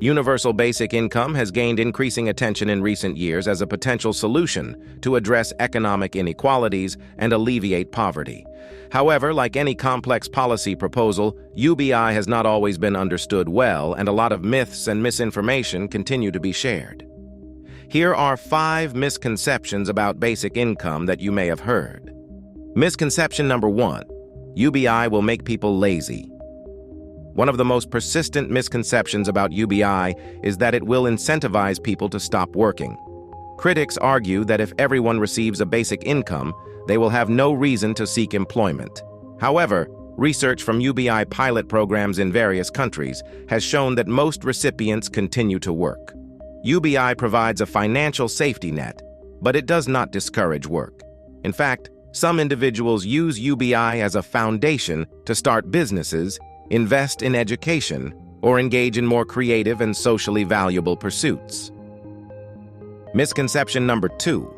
Universal basic income has gained increasing attention in recent years as a potential solution to address economic inequalities and alleviate poverty. However, like any complex policy proposal, UBI has not always been understood well, and a lot of myths and misinformation continue to be shared. Here are 5 misconceptions about basic income that you may have heard. Misconception number 1: UBI will make people lazy. One of the most persistent misconceptions about UBI is that it will incentivize people to stop working. Critics argue that if everyone receives a basic income, they will have no reason to seek employment. However, research from UBI pilot programs in various countries has shown that most recipients continue to work. UBI provides a financial safety net, but it does not discourage work. In fact, some individuals use UBI as a foundation to start businesses, invest in education, or engage in more creative and socially valuable pursuits. Misconception number 2: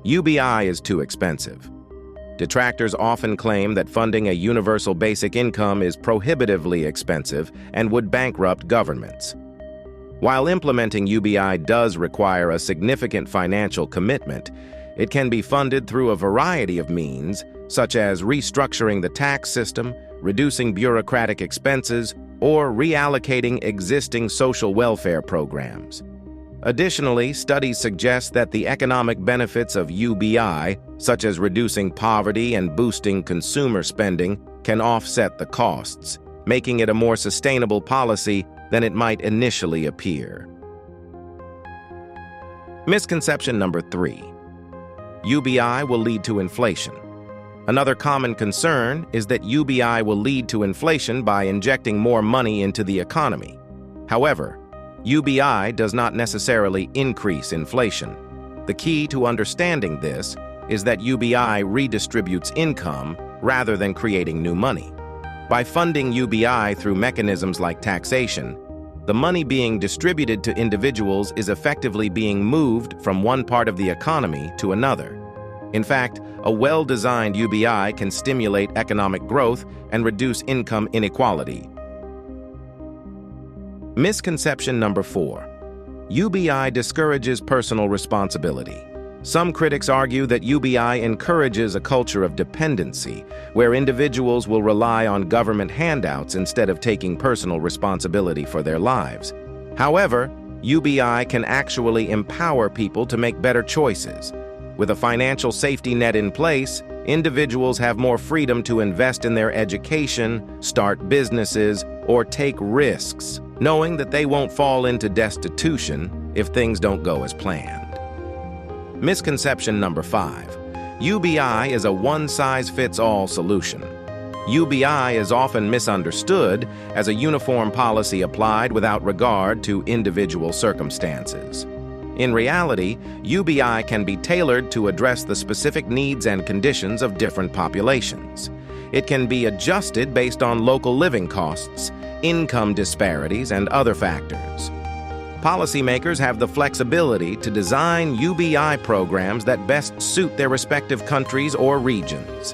UBI is too expensive. Detractors often claim that funding a universal basic income is prohibitively expensive and would bankrupt governments. While implementing UBI does require a significant financial commitment, it can be funded through a variety of means, such as restructuring the tax system, reducing bureaucratic expenses, or reallocating existing social welfare programs. Additionally, studies suggest that the economic benefits of UBI, such as reducing poverty and boosting consumer spending, can offset the costs, making it a more sustainable policy than it might initially appear. Misconception number 3: UBI will lead to inflation. Another common concern is that UBI will lead to inflation by injecting more money into the economy. However, UBI does not necessarily increase inflation. The key to understanding this is that UBI redistributes income rather than creating new money. By funding UBI through mechanisms like taxation, the money being distributed to individuals is effectively being moved from one part of the economy to another. In fact, a well-designed UBI can stimulate economic growth and reduce income inequality. Misconception number 4: UBI discourages personal responsibility. Some critics argue that UBI encourages a culture of dependency, where individuals will rely on government handouts instead of taking personal responsibility for their lives. However, UBI can actually empower people to make better choices. With a financial safety net in place, individuals have more freedom to invest in their education, start businesses, or take risks, knowing that they won't fall into destitution if things don't go as planned. Misconception number 5: UBI is a one-size-fits-all solution. UBI is often misunderstood as a uniform policy applied without regard to individual circumstances. In reality, UBI can be tailored to address the specific needs and conditions of different populations. It can be adjusted based on local living costs, income disparities, and other factors. Policymakers have the flexibility to design UBI programs that best suit their respective countries or regions.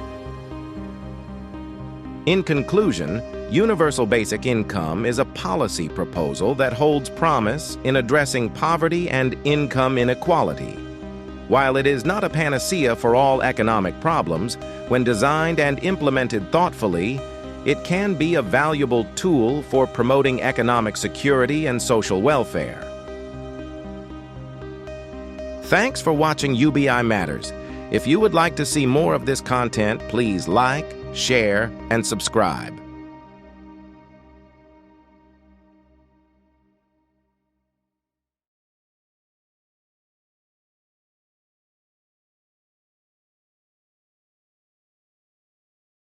In conclusion, universal basic income is a policy proposal that holds promise in addressing poverty and income inequality. While it is not a panacea for all economic problems, when designed and implemented thoughtfully, it can be a valuable tool for promoting economic security and social welfare. Thanks for watching UBI Matters. If you would like to see more of this content, please like, share, and subscribe.